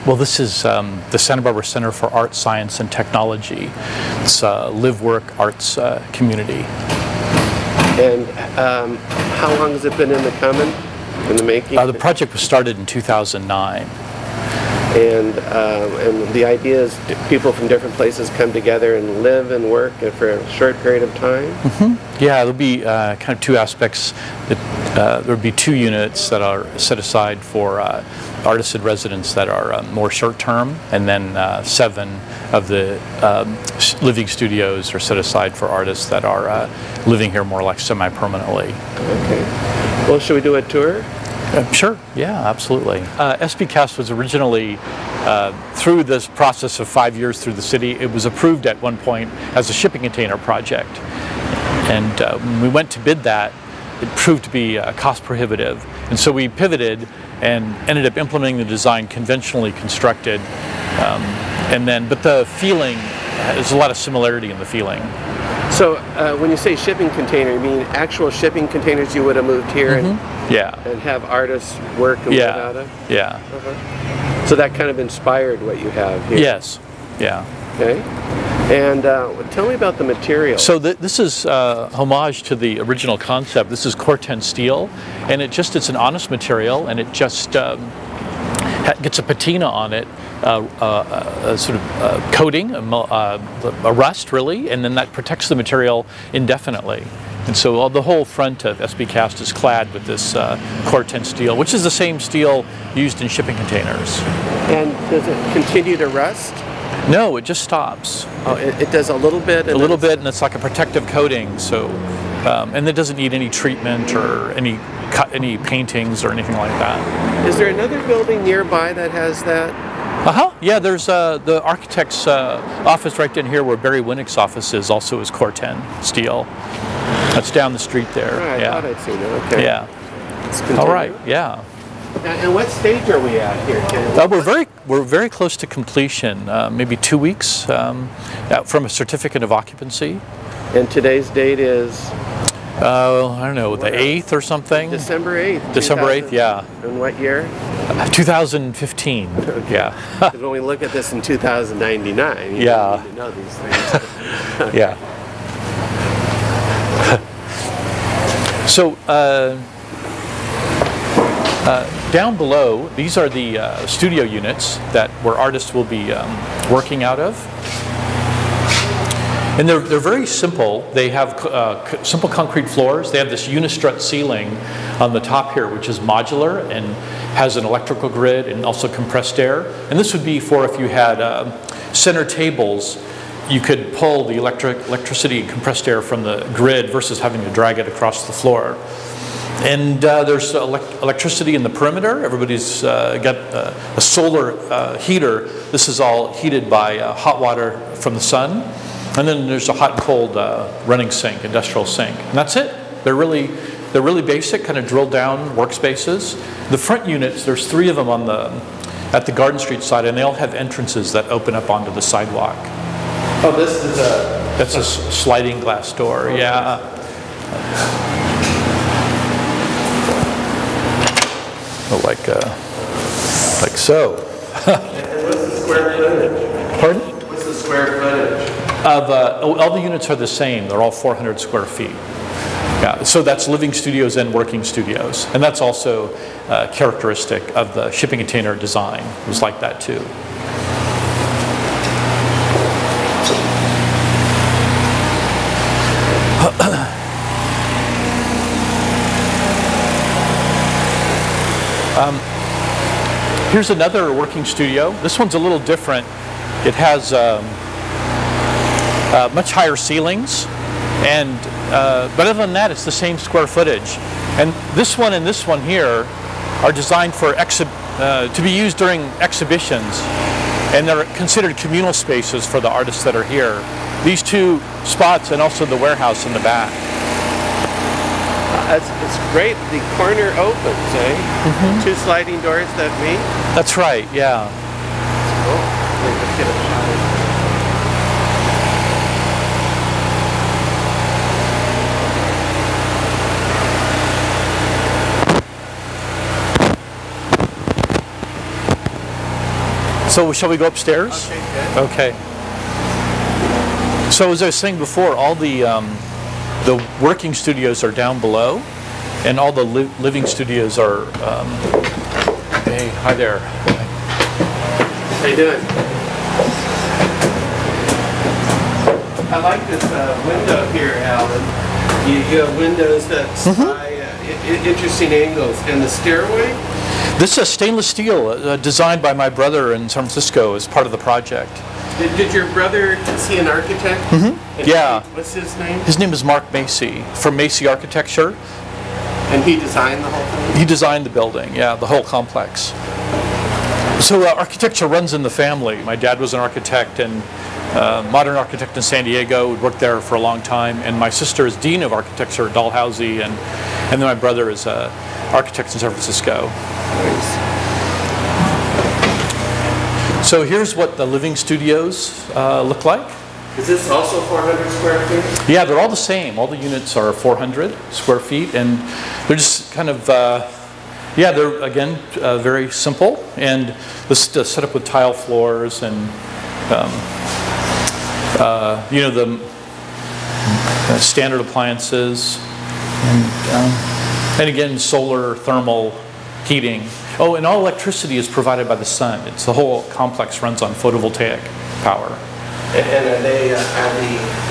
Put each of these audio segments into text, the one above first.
Well, this is the Santa Barbara Center for Art, Science, and Technology. It's a live-work arts community. And how long has it been in the making? The project was started in 2009. And the idea is people from different places come together and live and work for a short period of time? Mm-hmm. Yeah, there'll be kind of two aspects. There'll be 2 units that are set aside for artists and residents that are more short-term, and then 7 of the living studios are set aside for artists that are living here more like semi-permanently. Okay. Well, should we do a tour? Sure, yeah, absolutely. SBCAST was originally, through this process of 5 years through the city, it was approved at one point as a shipping container project. And when we went to bid that, it proved to be cost prohibitive. And so we pivoted and ended up implementing the design conventionally constructed. But the feeling, there's a lot of similarity in the feeling. So when you say shipping container, you mean actual shipping containers you would have moved here and have artists work and live out of? Yeah. So that kind of inspired what you have here? Yes. Yeah. Okay. And tell me about the material. So this is homage to the original concept. This is Corten steel, and it's an honest material, and it just gets a patina on it, a sort of coating, a rust really, and then that protects the material indefinitely. And so the whole front of SBCAST is clad with this Corten steel, which is the same steel used in shipping containers. And does it continue to rust? No, it just stops. Oh, it does a little bit? A little bit, and it's like a protective coating, so, and it doesn't need any treatment or any paintings or anything like that. Is there another building nearby that has that? Yeah, there's the architect's office right down here where Barry Winnick's office is, also is Corten steel. That's down the street there. Right, I thought I'd seen it. Okay. Yeah. All right. Yeah. And what stage are we at here, Ken? We're very close to completion. Maybe 2 weeks from a certificate of occupancy. And today's date is? I don't know, the 8th or something. December 8th. December 8th, yeah. And what year? 2015. Okay. Yeah. Because when we look at this in 2099, you don't need to know these things. Yeah. So down below, these are the studio units where artists will be working out of. And they're very simple. They have simple concrete floors. They have this unistrut ceiling on the top here, which is modular and has an electrical grid and also compressed air. And this would be for if you had center tables, you could pull the electricity and compressed air from the grid versus having to drag it across the floor. And there's electricity in the perimeter. Everybody's got a solar heater. This is all heated by hot water from the sun. And then there's a hot and cold running sink, industrial sink. And that's it. They're really basic, kind of drilled down workspaces. The front units, there's 3 of them at the Garden Street side, and they all have entrances that open up onto the sidewalk. Oh, this is that's a sliding glass door. Yeah. Oh, like so. And what's the square footage? Pardon? What's the square footage? All the units are the same. They're all 400 square feet. Yeah, so that's living studios and working studios. And that's also characteristic of the shipping container design. It was like that too. Here's another working studio. This one's a little different. It has much higher ceilings, and but other than that, it's the same square footage. And this one and this one here are designed for to be used during exhibitions, and they're considered communal spaces for the artists that are here. These 2 spots and also the warehouse in the back. It's great. The corner opens, eh? Mm-hmm. 2 sliding doors that meet. That's right. Yeah. Oh, let's get a shot. So shall we go upstairs? Okay, good. Okay. So as I was saying before, all the working studios are down below, and all the living studios are. Hey, hi there. How you doing? I like this window here, Alan. You have windows that's interesting angles, and the stairway. This is stainless steel, designed by my brother in San Francisco as part of the project. Did your brother, is he an architect? Mm-hmm. Yeah. What's his name? His name is Mark Macy, from Macy Architecture. And he designed the whole thing? He designed the building, yeah, the whole complex. So architecture runs in the family. My dad was an architect and modern architect in San Diego, would work there for a long time. And my sister is dean of architecture at Dalhousie, and then my brother is an architect in San Francisco. Nice. So here's what the living studios look like. Is this also 400 square feet? Yeah, they're all the same. All the units are 400 square feet, and they're just kind of, yeah, they're, again, very simple. And this is set up with tile floors and, you know, the standard appliances. And again, solar, thermal heating. Oh, and all electricity is provided by the sun. It's the whole complex runs on photovoltaic power. And are the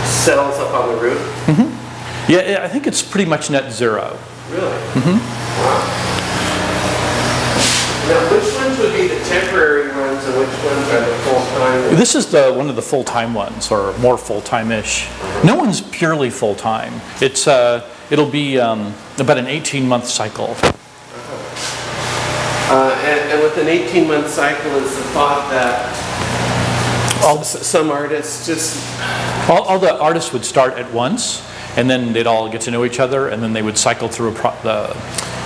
cells up on the roof? Mm-hmm. Yeah, I think it's pretty much net zero. Really? Mm-hmm. Wow. Now, which ones would be the temporary ones, and which ones are the full-time ones? This is one of the full-time ones, or more full-time-ish. No one's purely full-time. It's it'll be about an 18-month cycle. And with an 18-month cycle, is the thought that some artists just... All the artists would start at once, and then they'd all get to know each other, and then they would cycle through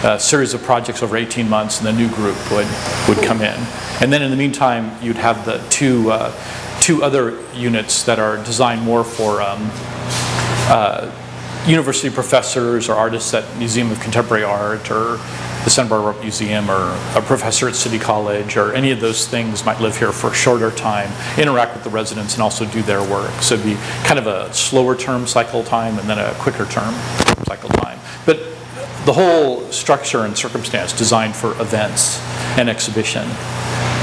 a series of projects over 18 months, and the new group would come in. And then in the meantime, you'd have the two other units that are designed more for university professors or artists at Museum of Contemporary Art or the Santa Barbara Art Museum, or a professor at City College, or any of those things might live here for a shorter time, interact with the residents, and also do their work. So it'd be kind of a slower term cycle time and then a quicker term cycle time. But the whole structure and circumstance designed for events and exhibition.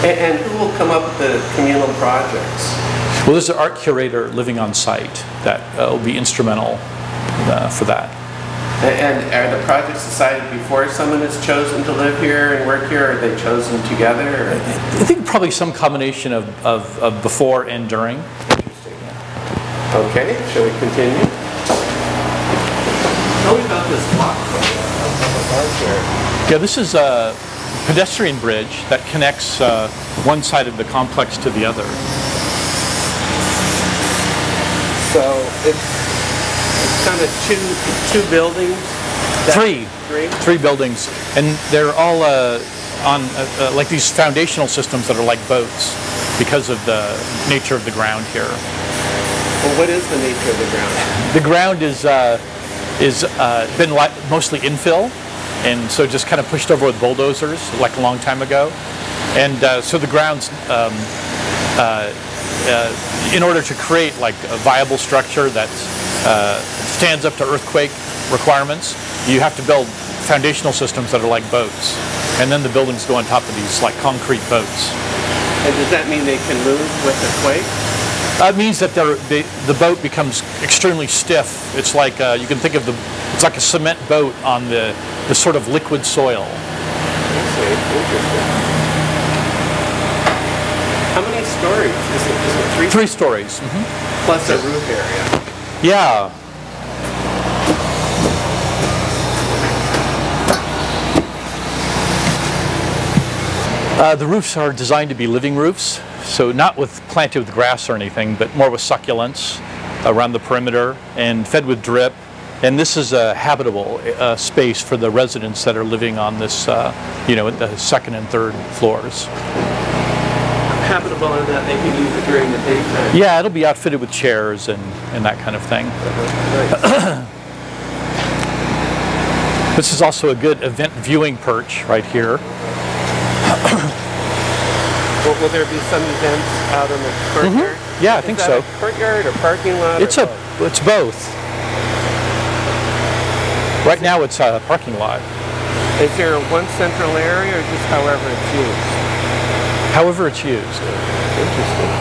And who will come up with the communal projects? Well, there's an art curator living on site that will be instrumental for that. And are the projects decided before someone is chosen to live here and work here, or are they chosen together? Or? I think probably some combination of before and during. Interesting. Yeah. Okay, shall we continue? Tell me about this block here. Yeah, this is a pedestrian bridge that connects one side of the complex to the other. So it's kind of two buildings? Three buildings, and they're all on like these foundational systems that are like boats because of the nature of the ground here. Well, what is the nature of the ground? The ground is been mostly infill, and so just kind of pushed over with bulldozers like a long time ago, and so the ground's in order to create like a viable structure that stands up to earthquake requirements, you have to build foundational systems that are like boats, and then the buildings go on top of these like concrete boats. And does that mean they can move with the quake? It means that the boat becomes extremely stiff. It's like you can think of it's like a cement boat on the sort of liquid soil. Interesting. How many stories? Is it three? 3 stories. Mm-hmm. Plus a roof area. Yeah. The roofs are designed to be living roofs, so not planted with grass or anything, but more with succulents around the perimeter and fed with drip. And this is a habitable space for the residents that are living on this, you know, at the 2nd and 3rd floors. Habitable in that they can use it during the daytime? Yeah, it'll be outfitted with chairs and that kind of thing. Nice. This is also a good event viewing perch right here. Will there be some events out in the courtyard? Yeah, I think so. A courtyard or parking lot? It's both. Right now it's a parking lot. Is there one central area or just however it's used? However it's used. Interesting.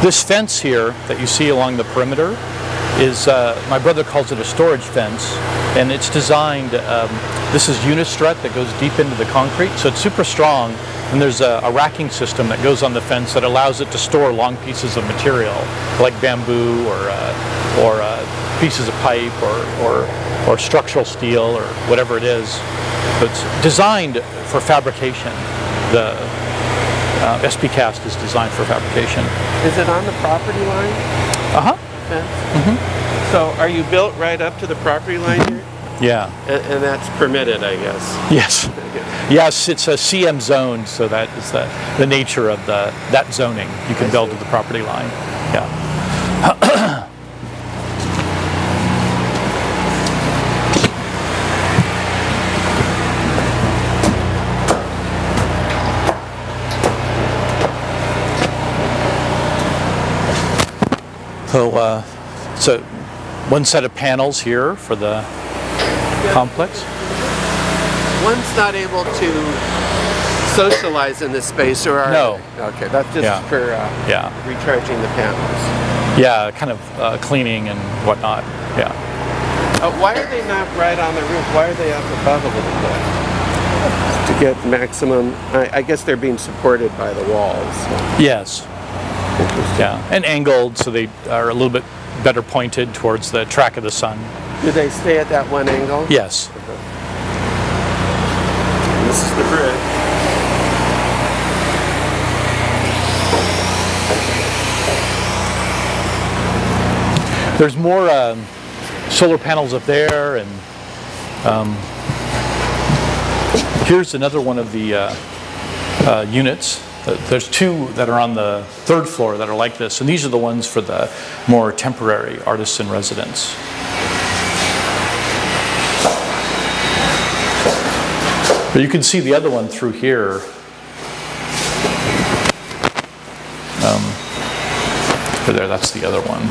This fence here that you see along the perimeter is, my brother calls it a storage fence, and it's designed, this is unistrut that goes deep into the concrete, so it's super strong, and there's a racking system that goes on the fence that allows it to store long pieces of material, like bamboo or pieces of pipe or structural steel or whatever it is. So it's designed for fabrication. The SBCAST is designed for fabrication. Is it on the property line? Uh-huh. Fence? So are you built right up to the property line here? Yeah. And that's permitted, I guess. Yes. Yes, it's a CM zone, so that is the nature of that zoning. You can build to the property line. Yeah. So one set of panels here for the complex. One's not able to socialize in this space, or are No. they? Okay, that's just for recharging the panels. Yeah, kind of cleaning and whatnot. Yeah. Why are they not right on the roof? Why are they up above a little bit? To get maximum, I guess they're being supported by the walls. Yes. Yeah, and angled so they are a little bit better pointed towards the track of the sun. Do they stay at that one angle? Yes. Okay. This is the bridge. There's more solar panels up there, and here's another one of the units. There's two that are on the third floor that are like this, and these are the ones for the more temporary artists in residence. But you can see the other one through here. There, that's the other one.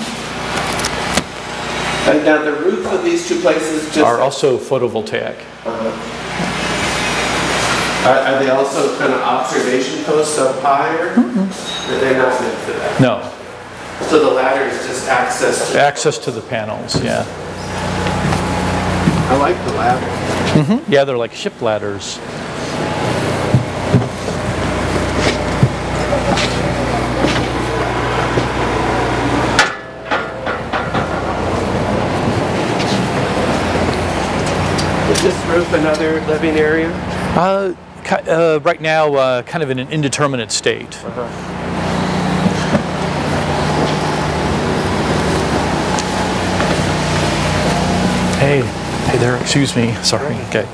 And now the roof of these two places just are also photovoltaic. Are they also kind of observation posts up higher? Mm-hmm. Are they not meant for that? No. So the ladder is just access to the panels, yeah. I like the ladder. Mm-hmm. Yeah, they're like ship ladders. Is this roof another living area? Right now, kind of in an indeterminate state. Hey there, excuse me, sorry, okay.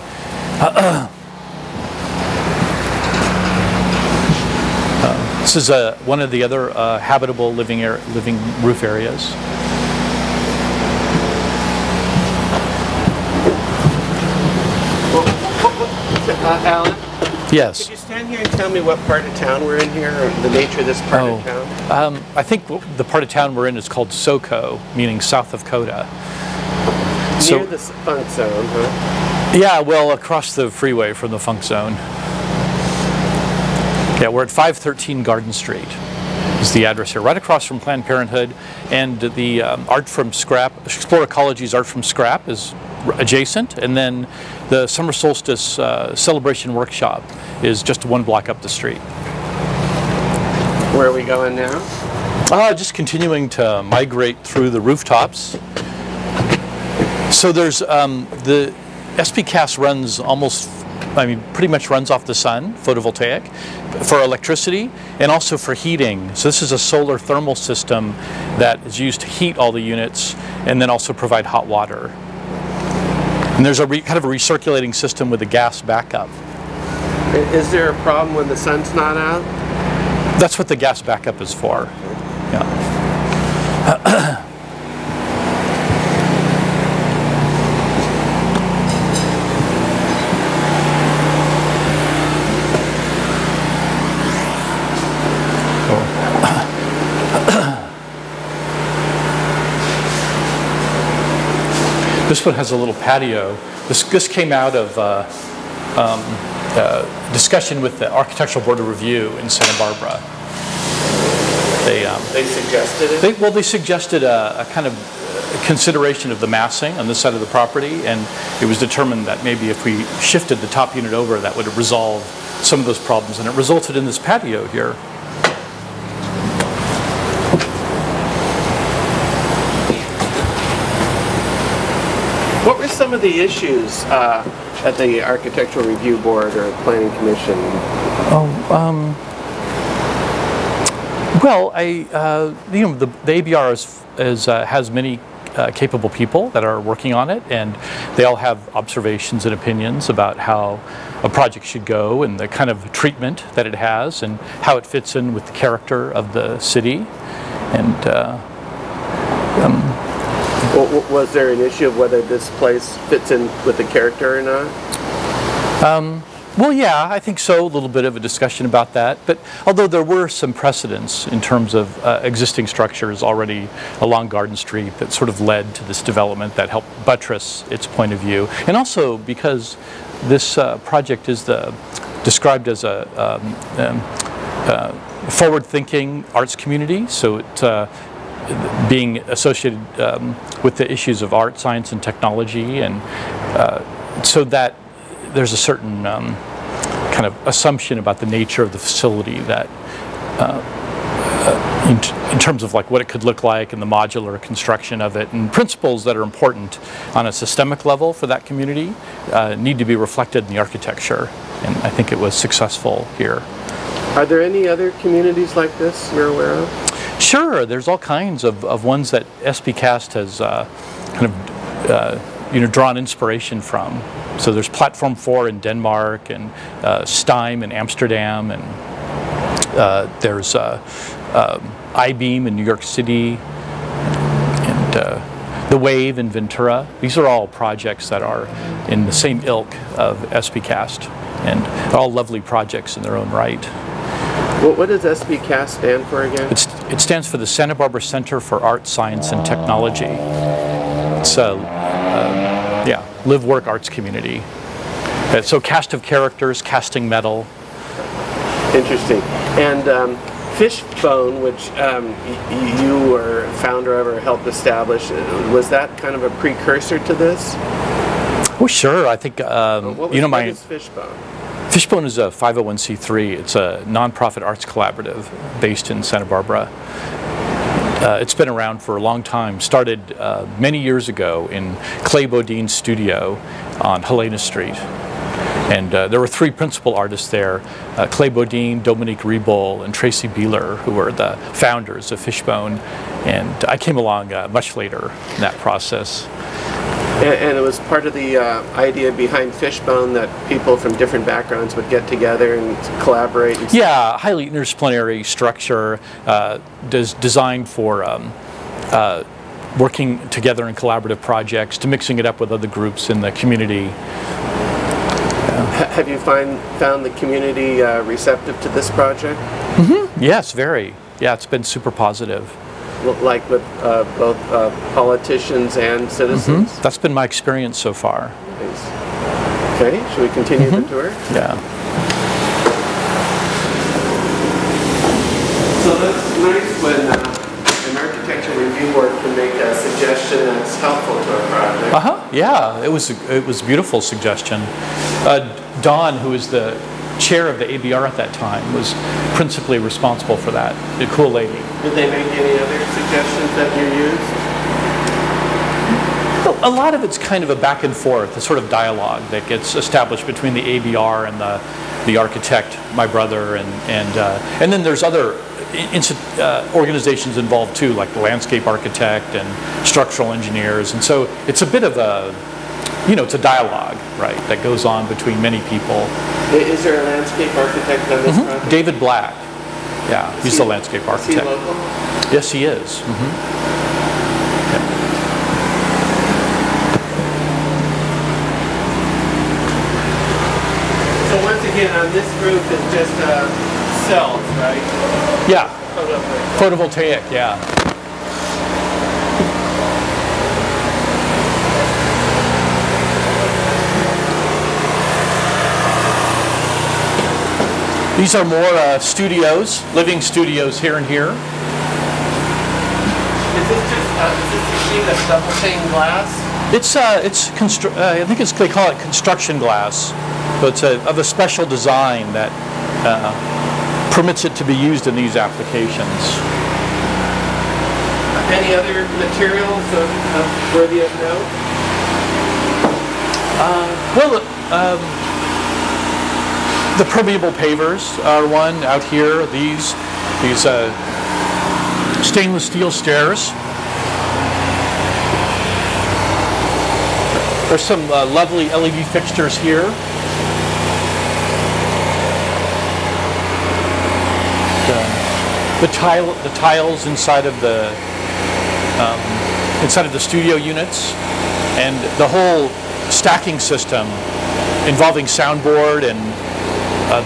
This is one of the other habitable living roof areas. Alan? Yes. Could you stand here and tell me what part of town we're in here, or the nature of this part of town? I think the part of town we're in is called SoCo, meaning south of Coda. Near the funk zone, huh? Yeah, well, across the freeway from the funk zone. Yeah, we're at 513 Garden Street is the address here, right across from Planned Parenthood, and the Art from Scrap, Explore Ecology's Art from Scrap is adjacent, and then the Summer Solstice Celebration Workshop is just one block up the street. Where are we going now? Just continuing to migrate through the rooftops. So there's the SBCAST runs pretty much runs off the sun, photovoltaic, for electricity and also for heating. So this is a solar thermal system that is used to heat all the units and then also provide hot water. And there's a kind of a recirculating system with a gas backup. Is there a problem when the sun's not out? That's what the gas backup is for. Yeah. This one has a little patio. This came out of discussion with the Architectural Board of Review in Santa Barbara. They suggested it? They suggested a kind of consideration of the massing on this side of the property, and it was determined that maybe if we shifted the top unit over, that would resolve some of those problems, and it resulted in this patio here. What were some of the issues at the Architectural Review Board or Planning Commission? Well, the ABR has many capable people that are working on it, and they all have observations and opinions about how a project should go and the kind of treatment that it has and how it fits in with the character of the city. And was there an issue of whether this place fits in with the character or not? Well, yeah, I think so. A little bit of a discussion about that. But although there were some precedents in terms of existing structures already along Garden Street that sort of led to this development that helped buttress its point of view. And also because this project is described as a forward-thinking arts community, so it being associated with the issues of art, science, and technology, and so that there's a certain kind of assumption about the nature of the facility that in terms of like what it could look like and the modular construction of it, and principles that are important on a systemic level for that community need to be reflected in the architecture, and I think it was successful here. Are there any other communities like this you're aware of? Sure, there's all kinds of ones that SBCAST has kind of drawn inspiration from. So there's Platform 4 in Denmark, and Steim in Amsterdam, and there's I-Beam in New York City, and The Wave in Ventura. These are all projects that are in the same ilk of SBCAST, and they're all lovely projects in their own right. What does SBCAST stand for again? It stands for the Santa Barbara Center for Art, Science, and Technology. It's a live-work arts community. So cast of characters, casting metal. Interesting. And Fishbone, which you were founder of or helped establish, was that kind of a precursor to this? Well, sure. I think what is Fishbone? Fishbone is a 501c3. It's a nonprofit arts collaborative based in Santa Barbara. It's been around for a long time. Started many years ago in Clay Bodine's studio on Helena Street. And there were three principal artists there, Clay Bodine, Dominique Riebol, and Tracy Beeler, who were the founders of Fishbone. And I came along much later in that process. And it was part of the idea behind Fishbone that people from different backgrounds would get together and collaborate. And yeah, highly interdisciplinary structure, designed for working together in collaborative projects, to mixing it up with other groups in the community. Have you found the community receptive to this project? Mm-hmm. Yes, very. Yeah, it's been super positive. Like with both politicians and citizens? Mm-hmm. That's been my experience so far. Nice. Okay, should we continue the tour? Yeah. So that's nice when an architectural review board can make a suggestion that's helpful to a project. Yeah, it was a beautiful suggestion. Dawn, who was the chair of the ABR at that time, was principally responsible for that. A cool lady. Did they make any other suggestions that you used? A lot of it's kind of a back and forth, a sort of dialogue that gets established between the ABR and the architect, my brother, and then there's other organizations involved too, like the landscape architect and structural engineers, and so it's a bit of a, it's a dialogue, right, that goes on between many people. Is there a landscape architect on this project? David Black. Yeah, he's the landscape architect. Is he local? Yes, he is. Yeah. So once again, on this roof it's just cells, right? Yeah. Photovoltaic, yeah. These are more studios, living studios here and here. Is this a sheet of double pane glass? I think they call it construction glass. So it's of a special design that permits it to be used in these applications. Any other materials worthy of note? The permeable pavers are one out here. These stainless steel stairs. There's some lovely LED fixtures here. The tiles inside of the studio units, and the whole stacking system involving soundboard and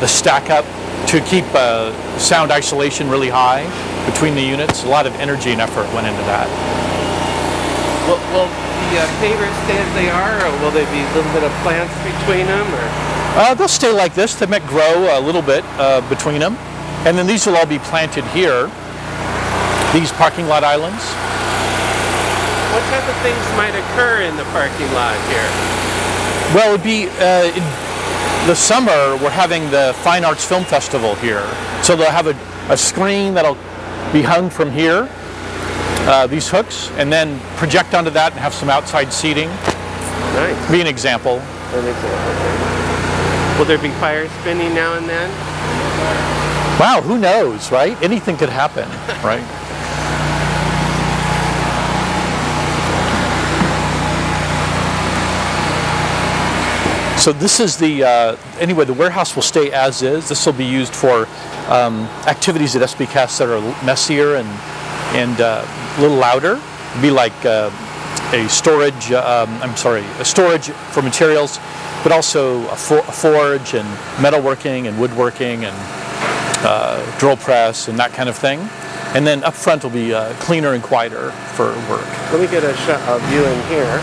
the stack up to keep sound isolation really high between the units. A lot of energy and effort went into that. Will the pavers stay as they are, or will there be a little bit of plants between them? Or? They'll stay like this. They might grow a little bit between them. And then these will all be planted here, these parking lot islands. What type of things might occur in the parking lot here? Well, it would be, in the summer, we're having the Fine Arts Film Festival here. So they'll have a screen that'll be hung from here, these hooks, and then project onto that and have some outside seating. Nice. Be an example. Will there be fire spinning now and then? Wow, who knows, right? Anything could happen, right? So this is anyway, the warehouse will stay as is. This will be used for activities at SBCAST that are messier and a little louder. It'd be like a storage, a storage for materials, but also a forge and metalworking and woodworking and drill press and that kind of thing. And then up front will be cleaner and quieter for work. Let me get a shot of you in here.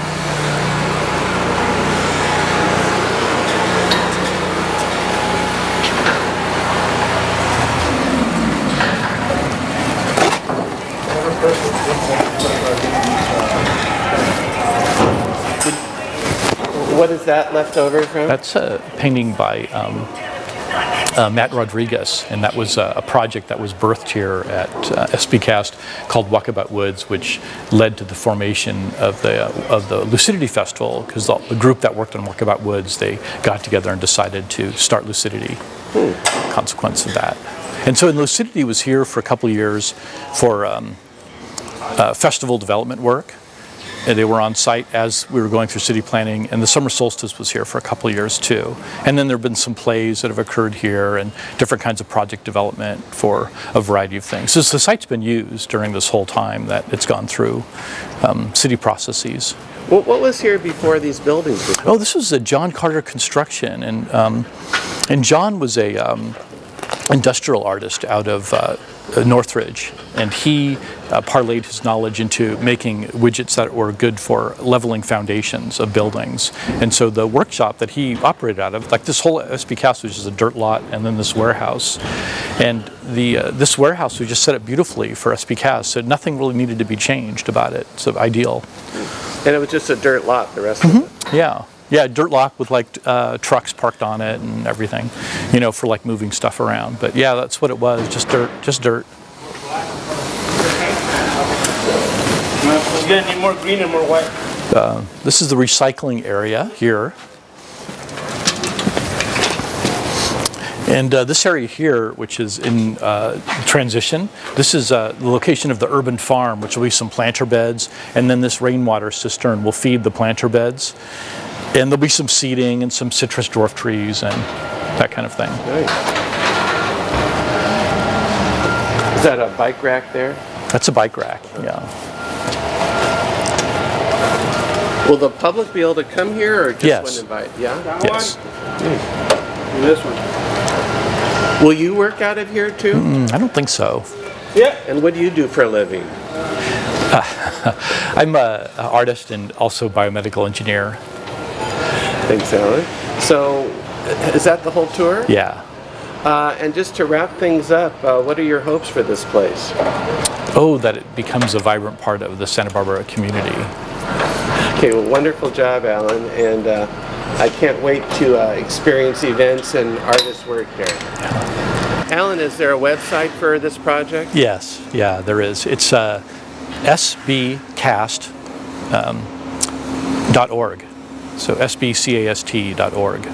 What is that left over from? That's a painting by Matt Rodriguez, and that was a project that was birthed here at SBCAST called Walkabout Woods, which led to the formation of the Lucidity Festival, because the group that worked on Walkabout Woods, they got together and decided to start Lucidity. Consequence of that. And so Lucidity was here for a couple of years for festival development work. And they were on site as we were going through city planning, and the Summer Solstice was here for a couple of years too. And then there have been some plays that have occurred here and different kinds of project development for a variety of things. So the site's been used during this whole time that it's gone through city processes. What was here before these buildings were built? Oh, this was a John Carter construction, and John was a industrial artist out of Northridge, and he parlayed his knowledge into making widgets that were good for leveling foundations of buildings. And so the workshop that he operated out of, like this whole SBCAST was just a dirt lot, and then this warehouse. And this warehouse, we just set up beautifully for SBCAST, so nothing really needed to be changed about it. So ideal. And it was just a dirt lot, the rest of it? Yeah. Yeah, dirt lot with like trucks parked on it and everything, you know, for like moving stuff around. But yeah, that's what it was, just dirt, just dirt. We're gonna need more green and more white. This is the recycling area here. And this area here, which is in transition, this is the location of the urban farm, which will be some planter beds, and then this rainwater cistern will feed the planter beds. And there'll be some seeding and some citrus dwarf trees and that kind of thing. Nice. Is that a bike rack there? That's a bike rack, yeah. Will the public be able to come here, or just Yes. when invited? Yeah? Yes. And this one. Will you work out of here too? I don't think so. Yeah. And what do you do for a living? I'm an artist and also biomedical engineer. Thanks, Alan. So, is that the whole tour? Yeah. And just to wrap things up, what are your hopes for this place? Oh, that it becomes a vibrant part of the Santa Barbara community. Okay, well, wonderful job, Alan, and I can't wait to experience events and artists' work here. Alan, is there a website for this project? Yes, yeah, there is. It's SBCAST.org. So SBCAST.org.